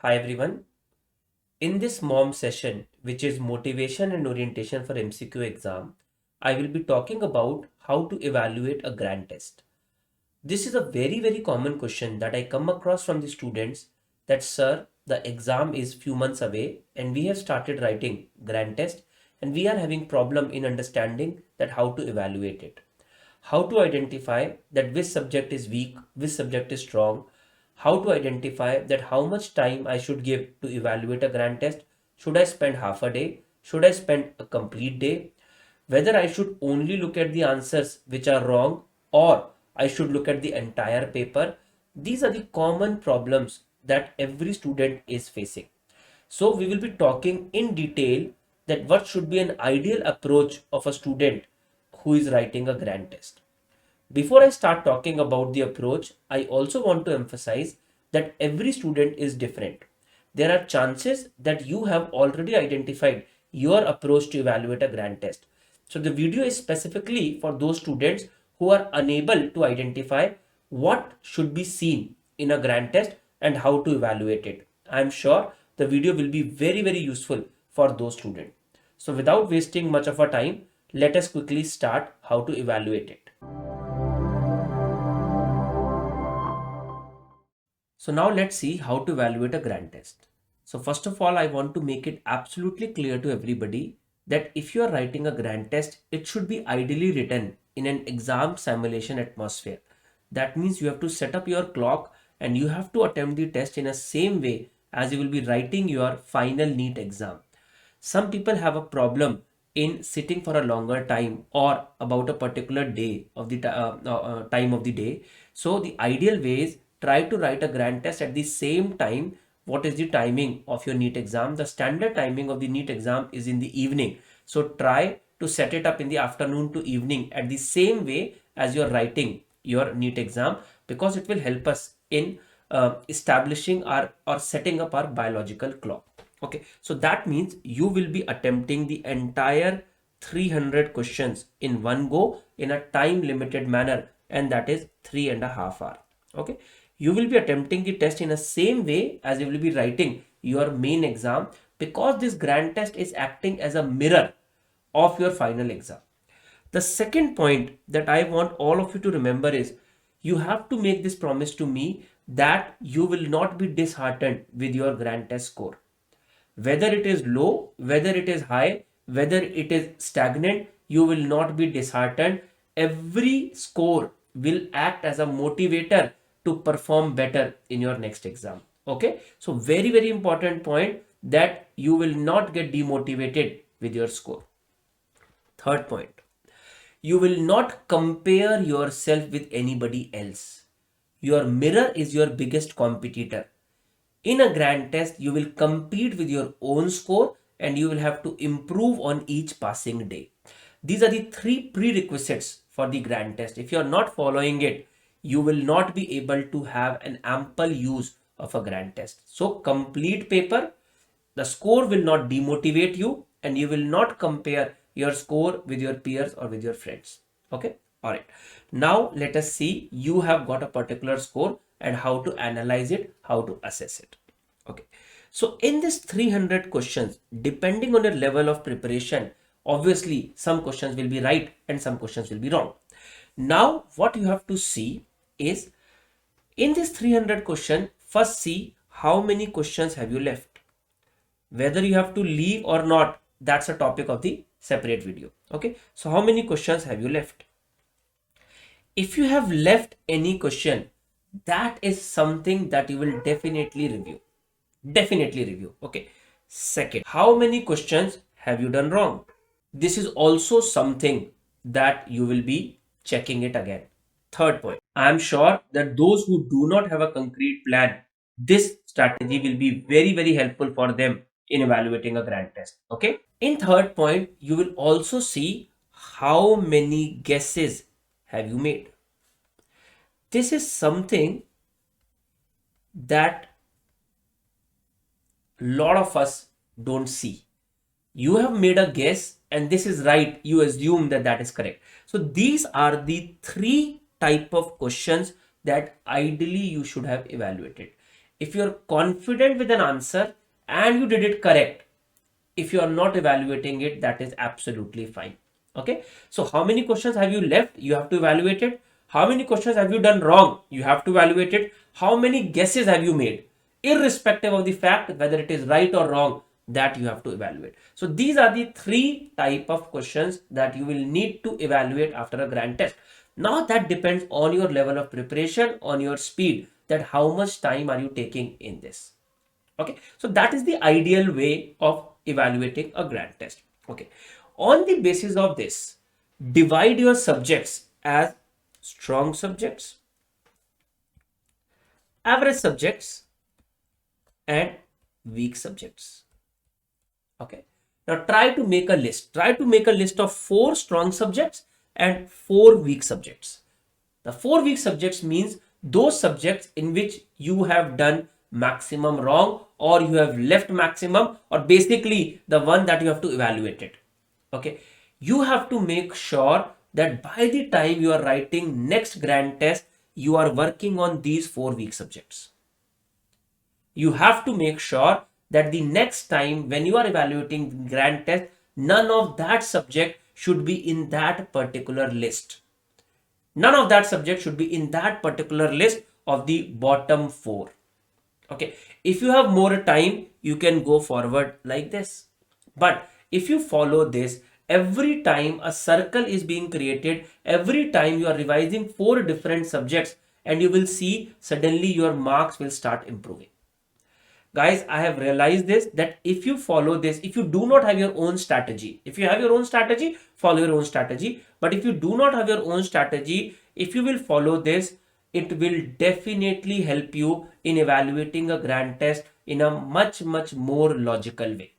Hi everyone. In this MOM session, which is Motivation and Orientation for MCQ exam, I will be talking about how to evaluate a grand test. This is a very common question that I come across from the students that sir, the exam is few months away and we have started writing grand test and we are having problem in understanding that how to evaluate it. How to identify that which subject is weak, which subject is strong, how to identify that how much time I should give to evaluate a grand test. Should I spend half a day? Should I spend a complete day? Whether I should only look at the answers which are wrong or I should look at the entire paper. These are the common problems that every student is facing. So we will be talking in detail that what should be an ideal approach of a student who is writing a grand test. Before I start talking about the approach, I also want to emphasize that every student is different. There are chances that you have already identified your approach to evaluate a grand test. So the video is specifically for those students who are unable to identify what should be seen in a grand test and how to evaluate it. I am sure the video will be very useful for those students. So without wasting much of our time, let us quickly start how to evaluate it. So now let's see how to evaluate a grand test. So first of all, I want to make it absolutely clear to everybody that if you are writing a grand test, it should be ideally written in an exam simulation atmosphere. That means you have to set up your clock and you have to attempt the test in a same way as you will be writing your final NEET exam. Some people have a problem in sitting for a longer time or about a particular day of the time of the day. So the ideal way is try to write a grand test at the same time. What is the timing of your NEET exam? The standard timing of the NEET exam is in the evening. So try to set it up in the afternoon to evening at the same way as you're writing your NEET exam, because it will help us in establishing our or setting up our biological clock. Okay, so that means you will be attempting the entire 300 questions in one go in a time limited manner, and that is 3.5 hours. Okay, you will be attempting the test in the same way as you will be writing your main exam, because this grand test is acting as a mirror of your final exam. The second point that I want all of you to remember is you have to make this promise to me that you will not be disheartened with your grand test score. Whether it is low, whether it is high, whether it is stagnant, you will not be disheartened. Every score will act as a motivator to perform better in your next exam. Okay, so very important point that you will not get demotivated with your score. Third point, you will not compare yourself with anybody else. Your mirror is your biggest competitor. In a grand test, you will compete with your own score and you will have to improve on each passing day. These are the three prerequisites for the grand test. If you are not following it, you will not be able to have an ample use of a grand test. So complete paper, the score will not demotivate you and you will not compare your score with your peers or with your friends. Okay. All right. Now let us see you have got a particular score and how to analyze it, how to assess it. Okay. So in this 300 questions, depending on your level of preparation, obviously some questions will be right and some questions will be wrong. Now what you have to see is in this 300 question, first see how many questions have you left. Whether you have to leave or not, that's a topic of the separate video. Okay, so how many questions have you left? If you have left any question, that is something that you will definitely review. Okay, second, how many questions have you done wrong? This is also something that you will be checking it again. Third point, I am sure that those who do not have a concrete plan, this strategy will be very helpful for them in evaluating a grand test. Okay, in third point, you will also see how many guesses have you made. This is something that lot of us don't see. You have made a guess and this is right, you assume that that is correct. So these are the three type of questions that ideally you should have evaluated. if you're confident with an answer and you did it correct, if you are not evaluating it, that is absolutely fine. Okay, so how many questions have you left? You have to evaluate it. How many questions have you done wrong? You have to evaluate it. How many guesses have you made? Irrespective of the fact whether it is right or wrong, that you have to evaluate. So these are the three type of questions that you will need to evaluate after a grand test. Now that depends on your level of preparation, on your speed, that how much time are you taking in this. Okay, so that is the ideal way of evaluating a grand test. Okay, on the basis of this, divide your subjects as strong subjects, average subjects, and weak subjects. Okay, now try to make a list. Try to make a list of 4 strong subjects and 4 weak subjects. The 4 weak subjects means those subjects in which you have done maximum wrong, or you have left maximum, or basically the one that you have to evaluate it. Okay, you have to make sure that by the time you are writing next grand test, you are working on these 4 weak subjects. You have to make sure that the next time when you are evaluating grand test, none of that subject should be in that particular list. None of that subject should be in that particular list of the bottom 4. Okay, if you have more time, you can go forward like this. But if you follow this, every time a circle is being created, every time you are revising 4 different subjects, and you will see suddenly your marks will start improving. Guys, I have realized this, that if you follow this, if you do not have your own strategy, if you have your own strategy, follow your own strategy. But if you do not have your own strategy, if you will follow this, it will definitely help you in evaluating a grand test in a much more logical way.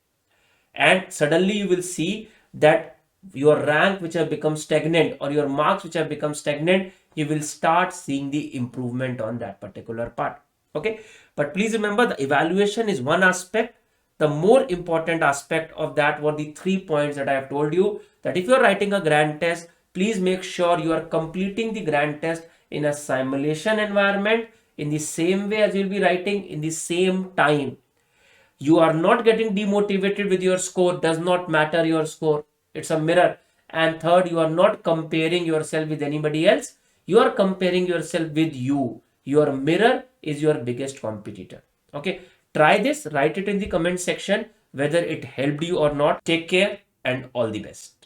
And suddenly you will see that your rank which have become stagnant, or your marks which have become stagnant, you will start seeing the improvement on that particular part. Okay, but please remember, the evaluation is one aspect. The more important aspect of that were the 3 points that I have told you, that if you are writing a grand test, please make sure you are completing the grand test in a simulation environment in the same way as you will be writing, in the same time. You are not getting demotivated with your score, does not matter your score, it's a mirror. And third, you are not comparing yourself with anybody else, you are comparing yourself with you. Your mirror is your biggest competitor. Okay, try this, write it in the comment section whether it helped you or not. Take care and all the best.